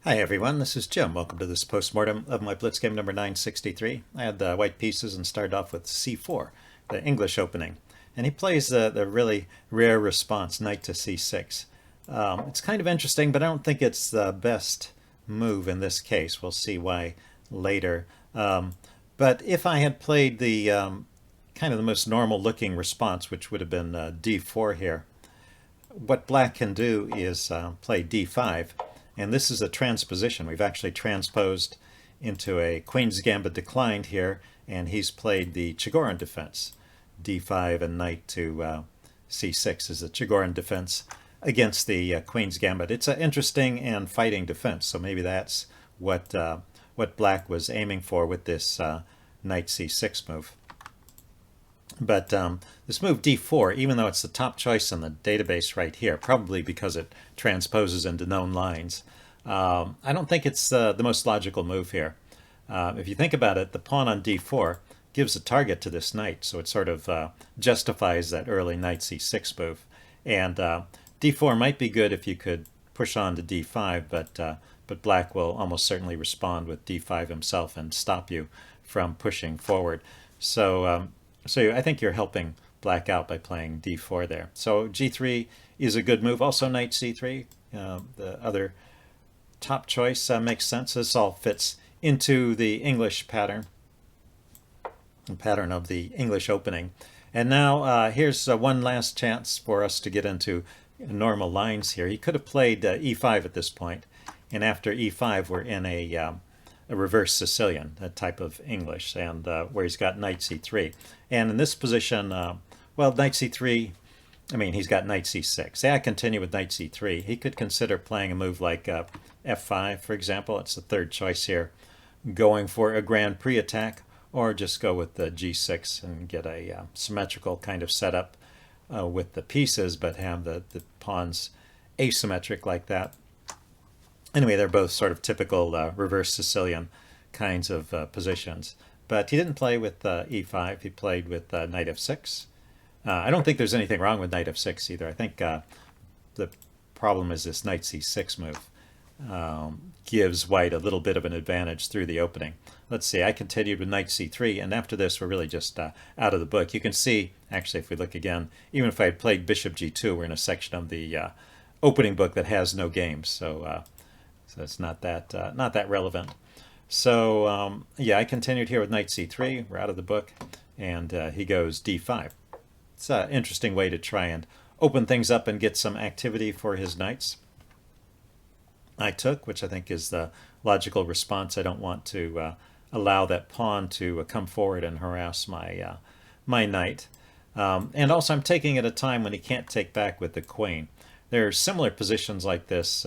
Hi everyone, this is Jim. Welcome to this postmortem of my Blitz game number 963. I had the white pieces and started off with c4, the English opening. And he plays the really rare response, knight to c6. It's kind of interesting, but I don't think it's the best move in this case. We'll see why later. But if I had played the kind of the most normal looking response, which would have been d4 here, what black can do is play d5, and this is a transposition. We've actually transposed into a Queen's Gambit declined here, and he's played the Chigorin defense. d5 and knight to c6 is the Chigorin defense against the Queen's Gambit. It's an interesting and fighting defense, so maybe that's what black was aiming for with this knight c6 move. But this move d4, even though it's the top choice in the database right here, probably because it transposes into known lines, I don't think it's the most logical move here. If you think about it, the pawn on d4 gives a target to this knight, so it sort of justifies that early knight c6 move. And d4 might be good if you could push on to d5, but black will almost certainly respond with d5 himself and stop you from pushing forward. So I think you're helping black out by playing d4 there. So g3 is a good move. Also knight c3, the other top choice, makes sense. This all fits into the English pattern, the pattern of the English opening. And now here's one last chance for us to get into normal lines here. He could have played e5 at this point, and after e5 we're in a reverse Sicilian, a type of English, and where he's got knight c3. And in this position, well, knight c3, I mean, he's got knight c6. Say I continue with knight c3. He could consider playing a move like f5, for example. It's the third choice here, going for a Grand Prix attack, or just go with the g6 and get a symmetrical kind of setup with the pieces, but have the pawns asymmetric like that. Anyway, they're both sort of typical reverse Sicilian kinds of positions. But he didn't play with e5. He played with knight f6. I don't think there's anything wrong with knight f6 either. I think the problem is this knight c6 move gives white a little bit of an advantage through the opening. Let's see, I continued with knight c3, and after this we're really just out of the book. You can see, actually, if we look again, even if I had played bishop g2, we're in a section of the opening book that has no games. So it's not that relevant. So yeah, I continued here with knight c3. We're out of the book, and he goes d5. It's an interesting way to try and open things up and get some activity for his knights. I took, which I think is the logical response. I don't want to allow that pawn to come forward and harass my my knight. And also I'm taking at a time when he can't take back with the queen. There are similar positions like this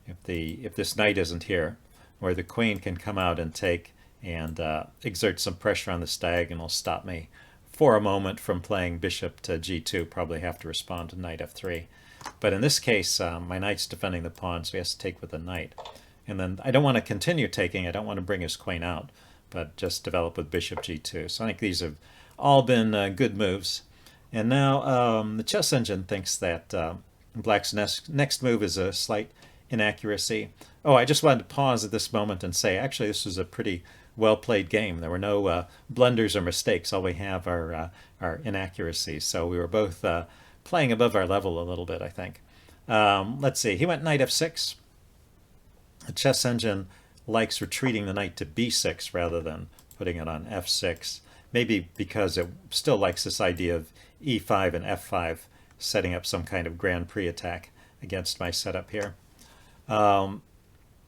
if this knight isn't here, where the queen can come out and take and exert some pressure on this diagonal, stop me for a moment from playing bishop to g2, probably have to respond to knight f3. But in this case, my knight's defending the pawn, so he has to take with the knight. And then I don't want to continue taking, I don't want to bring his queen out, but just develop with bishop g2. So I think these have all been good moves. And now the chess engine thinks that black's next move is a slight inaccuracy. Oh, I just wanted to pause at this moment and say, actually, this was a pretty well-played game. There were no blunders or mistakes. All we have are inaccuracies. So we were both playing above our level a little bit, I think. Let's see. He went knight f6. The chess engine likes retreating the knight to b6 rather than putting it on f6. Maybe because it still likes this idea of e5 and f5 setting up some kind of Grand Prix attack against my setup here.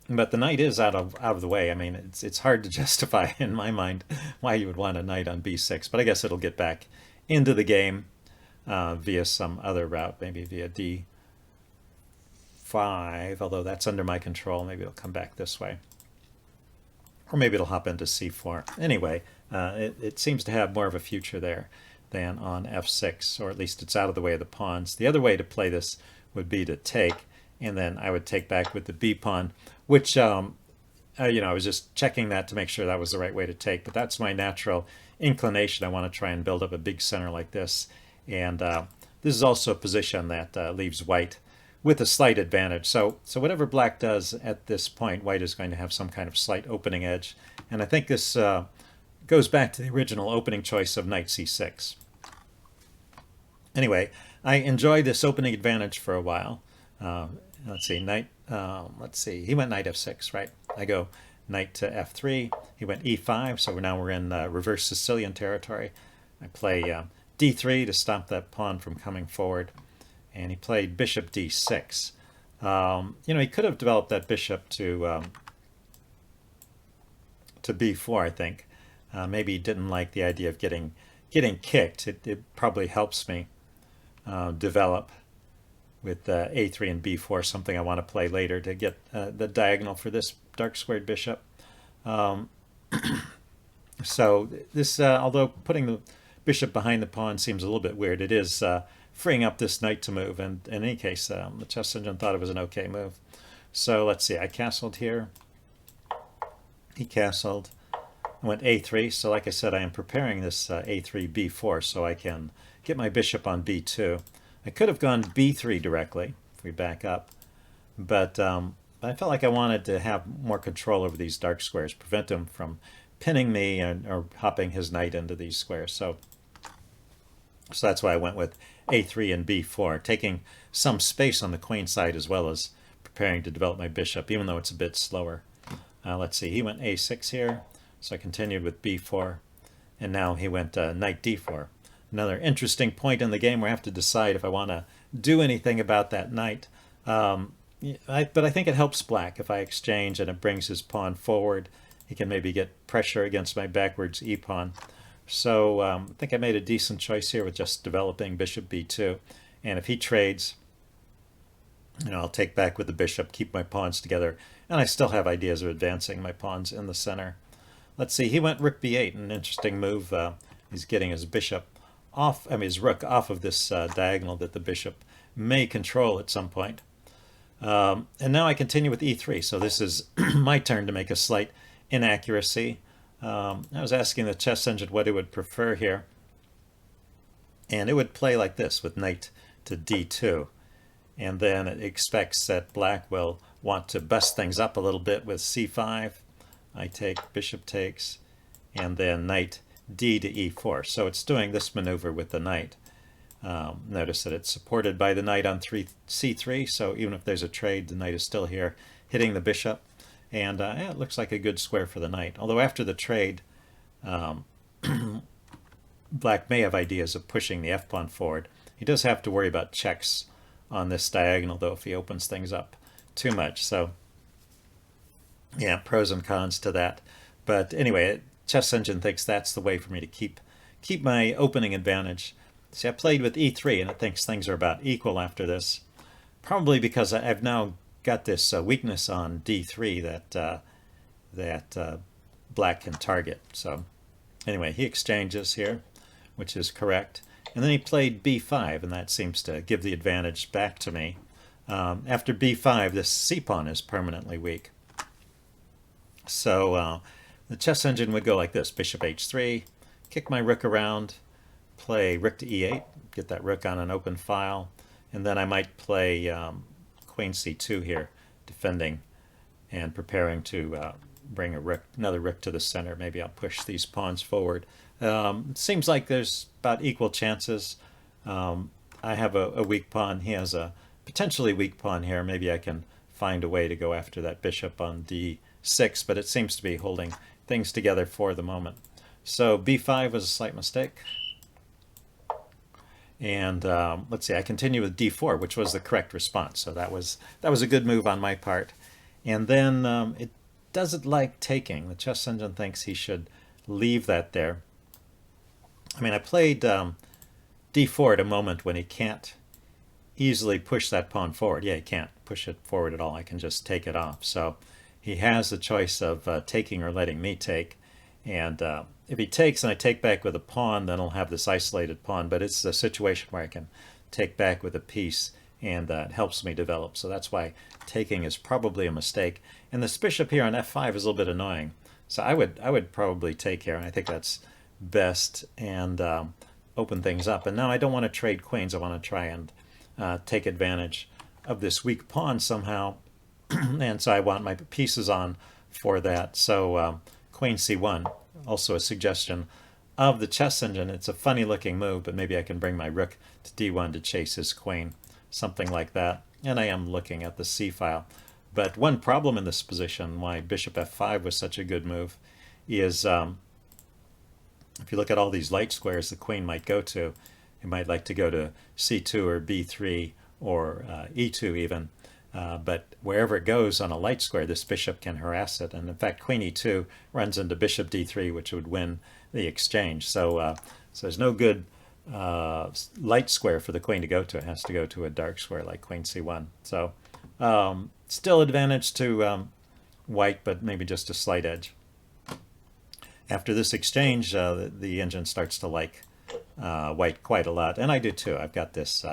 But the knight is out of the way. I mean, it's hard to justify in my mind why you would want a knight on b6, but I guess it'll get back into the game via some other route, maybe via d5, although that's under my control. Maybe it'll come back this way. Or maybe it'll hop into c4. Anyway, it seems to have more of a future there than on f6, or at least it's out of the way of the pawns. The other way to play this would be to take, and then I would take back with the b pawn, which I was just checking that to make sure that was the right way to take, but that's my natural inclination. I want to try and build up a big center like this, and this is also a position that leaves white with a slight advantage. So whatever black does at this point, white is going to have some kind of slight opening edge. And I think this goes back to the original opening choice of knight c6. Anyway, I enjoyed this opening advantage for a while. Let's see, he went knight f6, right? I go knight to f3. He went e5, so we're in reverse Sicilian territory. I play d3 to stop that pawn from coming forward, and he played bishop d6. He could have developed that bishop to b4, I think. Maybe he didn't like the idea of getting kicked. It probably helps me develop with a3 and b4, something I want to play later to get the diagonal for this dark squared bishop. So this, although putting the bishop behind the pawn seems a little bit weird, it is freeing up this knight to move, and in any case, the chess engine thought it was an okay move. So let's see, I castled here. He castled. I went a3, so like I said, I am preparing this a3, b4, so I can get my bishop on b2. I could have gone b3 directly, if we back up, but I felt like I wanted to have more control over these dark squares, prevent him from pinning me or hopping his knight into these squares. So that's why I went with a3 and b4, taking some space on the queen side as well as preparing to develop my bishop, even though it's a bit slower. Let's see, he went a6 here, so I continued with b4, and now he went knight d4. Another interesting point in the game where I have to decide if I want to do anything about that knight. But I think it helps black if I exchange and it brings his pawn forward. He can maybe get pressure against my backwards e-pawn. So I think I made a decent choice here with just developing bishop b2. And if he trades, I'll take back with the bishop, keep my pawns together, and I still have ideas of advancing my pawns in the center. Let's see, he went rook b8, an interesting move. He's getting his bishop off, his rook off of this diagonal that the bishop may control at some point. And now I continue with e3, so this is my turn to make a slight inaccuracy. I was asking the chess engine what it would prefer here, and it would play like this with knight to d2, and then it expects that black will want to bust things up a little bit with c5. I take, bishop takes, and then knight d to e4. So it's doing this maneuver with the knight. Notice that it's supported by the knight on c3, so even if there's a trade, the knight is still here hitting the bishop. And yeah, it looks like a good square for the knight. Although after the trade, black may have ideas of pushing the f-pawn forward. He does have to worry about checks on this diagonal, though, if he opens things up too much. So yeah, pros and cons to that. But anyway, chess engine thinks that's the way for me to keep my opening advantage. See, I played with e3, and it thinks things are about equal after this. Probably because I've now got this weakness on d3 that black can target. So anyway, he exchanges here, which is correct. And then he played b5, and that seems to give the advantage back to me. After b5, this c-pawn is permanently weak. So the chess engine would go like this: bishop h3, kick my rook around, play rook to e8, get that rook on an open file, and then I might play queen c2 here, defending and preparing to bring another rook to the center. Maybe I'll push these pawns forward. It seems like there's about equal chances. I have a weak pawn. He has a potentially weak pawn here. Maybe I can find a way to go after that bishop on d6, but it seems to be holding things together for the moment. So b5 was a slight mistake. And let's see, I continue with d4, which was the correct response. So that was a good move on my part. And then it doesn't like taking. The chess engine thinks he should leave that there. I mean, I played d4 at a moment when he can't easily push that pawn forward. Yeah, he can't push it forward at all. I can just take it off. So he has the choice of taking or letting me take. And if he takes and I take back with a pawn, then I'll have this isolated pawn. But it's a situation where I can take back with a piece, and it helps me develop. So that's why taking is probably a mistake. And this bishop here on f5 is a little bit annoying. So I would probably take here, and I think that's best, and open things up. And now I don't want to trade queens. I want to try and take advantage of this weak pawn somehow, and so I want my pieces on for that. So queen c1, also a suggestion of the chess engine. It's a funny looking move, but maybe I can bring my rook to d1 to chase his queen, something like that. And I am looking at the c file. But one problem in this position, why bishop f5 was such a good move, is if you look at all these light squares the queen might go to, it might like to go to c2 or b3 or e2 even. But wherever it goes on a light square, this bishop can harass it. And in fact, queen e2 runs into bishop d3, which would win the exchange. So there's no good light square for the queen to go to. It has to go to a dark square like queen c1. So still advantage to white, but maybe just a slight edge. After this exchange, the engine starts to like white quite a lot. And I do too. I've got this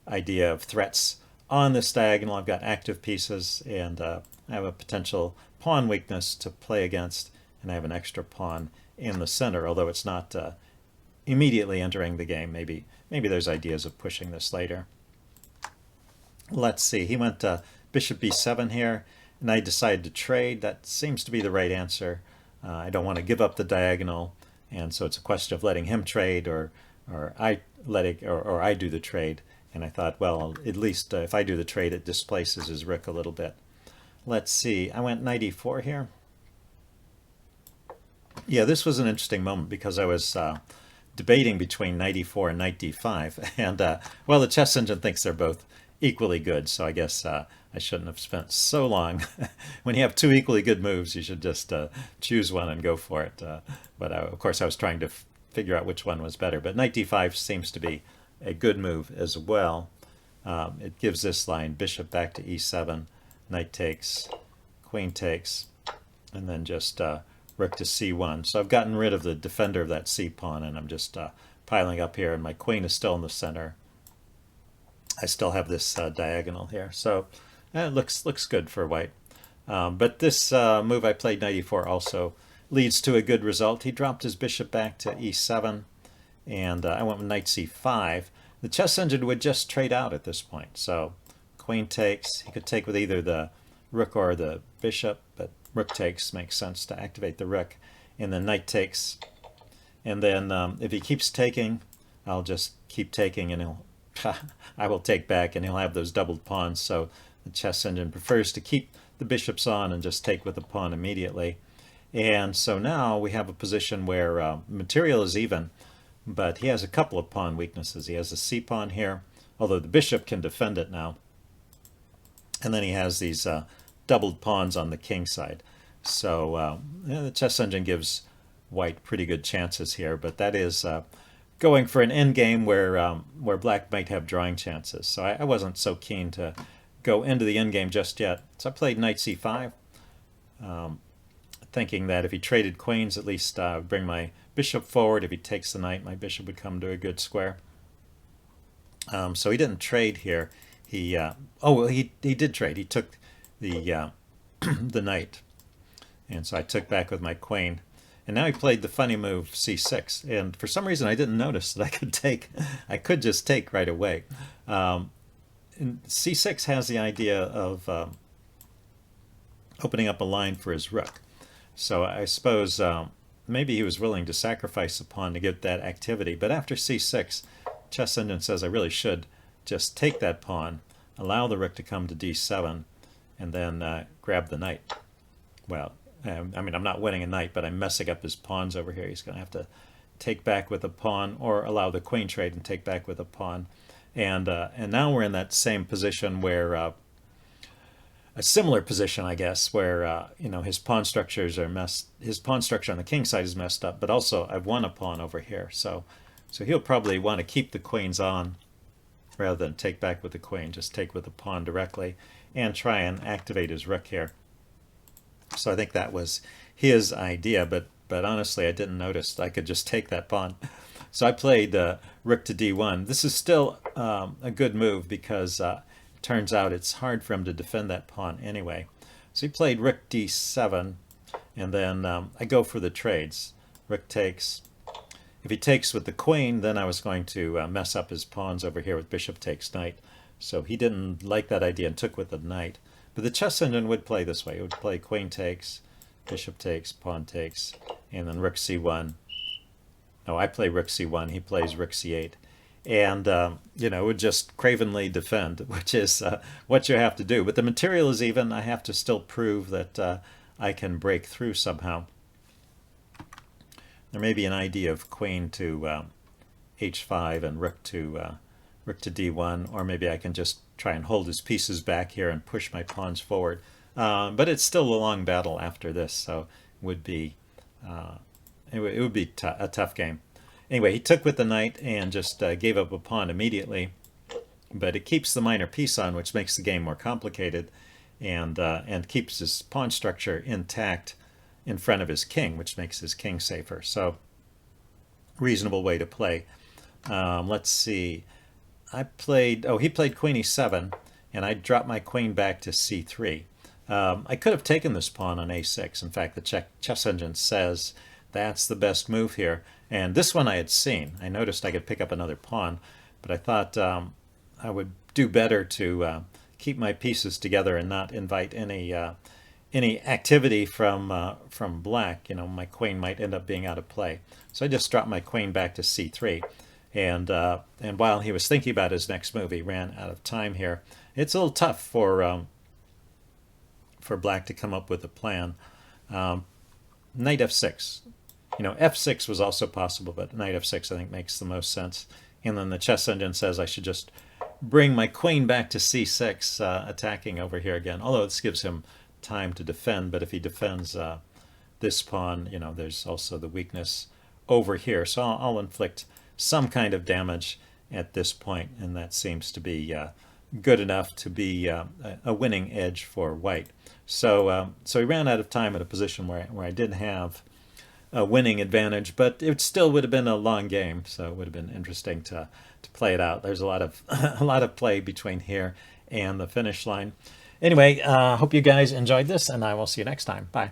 idea of threats on this diagonal. I've got active pieces, and I have a potential pawn weakness to play against, and I have an extra pawn in the center, although it's not immediately entering the game. Maybe there's ideas of pushing this later. Let's see. He went bishop b7 here, and I decided to trade. That seems to be the right answer. I don't want to give up the diagonal, and so it's a question of letting him trade, or I do the trade. And I thought, well, at least if I do the trade, it displaces his rook a little bit. Let's see. I went knight e4 here. Yeah, this was an interesting moment because I was debating between knight e4 and knight d5. And, well, the chess engine thinks they're both equally good, so I guess I shouldn't have spent so long. When you have two equally good moves, you should just choose one and go for it. But, of course, I was trying to figure out which one was better. But knight d5 seems to be a good move as well. It gives this line bishop back to e7, knight takes, queen takes, and then just rook to c1. So I've gotten rid of the defender of that c pawn, and I'm just piling up here, and my queen is still in the center. I still have this diagonal here, so it looks good for white. But this move I played knight e4 also leads to a good result. He dropped his bishop back to e7, and I went with knight c5. The chess engine would just trade out at this point. So queen takes. He could take with either the rook or the bishop, but rook takes makes sense to activate the rook. And then knight takes. And then if he keeps taking, I'll just keep taking, and I will take back, and he'll have those doubled pawns. So the chess engine prefers to keep the bishops on and just take with the pawn immediately. And so now we have a position where material is even, but he has a couple of pawn weaknesses. He has a c pawn here, although the bishop can defend it now. And then he has these doubled pawns on the king side. So the chess engine gives white pretty good chances here, but that is going for an endgame where black might have drawing chances. So I wasn't so keen to go into the endgame just yet. So I played knight c5, thinking that if he traded queens, at least bring my bishop forward. If he takes the knight, my bishop would come to a good square. So he didn't trade here. He did trade. He took the the knight, and so I took back with my queen. And now he played the funny move c6, and for some reason I didn't notice that I could take. I could just take right away. And c6 has the idea of opening up a line for his rook. So I suppose maybe he was willing to sacrifice a pawn to get that activity. But after c6, chess engine says I really should just take that pawn, allow the rook to come to d7, and then grab the knight. Well, I mean, I'm not winning a knight, but I'm messing up his pawns over here. He's going to have to take back with a pawn, or allow the queen trade and take back with a pawn. And now we're in that same position where a similar position, I guess, where his pawn structures are his pawn structure on the king side is messed up, but also I've won a pawn over here. So he'll probably want to keep the queens on rather than take back with the queen. Just take with the pawn directly and try and activate his rook here. So I think that was his idea, but honestly I didn't notice I could just take that pawn. So I played rook to d1. This is still a good move because turns out it's hard for him to defend that pawn anyway. So he played rook d7, and then I go for the trades. Rook takes. If he takes with the queen, then I was going to mess up his pawns over here with bishop takes knight. So he didn't like that idea and took with the knight. But the chess engine would play this way. It would play queen takes, bishop takes, pawn takes, and then rook c1. No, I play rook c1. He plays rook c8. And, you know, would just cravenly defend, which is what you have to do. But the material is even. I have to still prove that I can break through somehow. There may be an idea of queen to h5 and rook to d1, or maybe I can just try and hold his pieces back here and push my pawns forward. But it's still a long battle after this, so it would be a tough game. Anyway, he took with the knight and just gave up a pawn immediately, but it keeps the minor piece on, which makes the game more complicated, and keeps his pawn structure intact in front of his king, which makes his king safer. So, reasonable way to play. Let's see. He played queen e7, and I dropped my queen back to c3. I could have taken this pawn on a6. In fact, the chess engine says that's the best move here. And this one I had seen. I noticed I could pick up another pawn, but I thought I would do better to keep my pieces together and not invite any activity from black. You know, my queen might end up being out of play. So I just dropped my queen back to c3. And while he was thinking about his next move, he ran out of time here. It's a little tough for black to come up with a plan. Knight f6. You know, f6 was also possible, but knight f6 I think makes the most sense. And then the chess engine says I should just bring my queen back to c6, attacking over here again. Although this gives him time to defend, but if he defends this pawn, you know, there's also the weakness over here. So I'll inflict some kind of damage at this point, and that seems to be good enough to be a winning edge for white. So he ran out of time at a position where I did have a winning advantage, but it still would have been a long game, so it would have been interesting to play it out. There's a lot of play between here and the finish line. Anyway, hope you guys enjoyed this, and I will see you next time. Bye.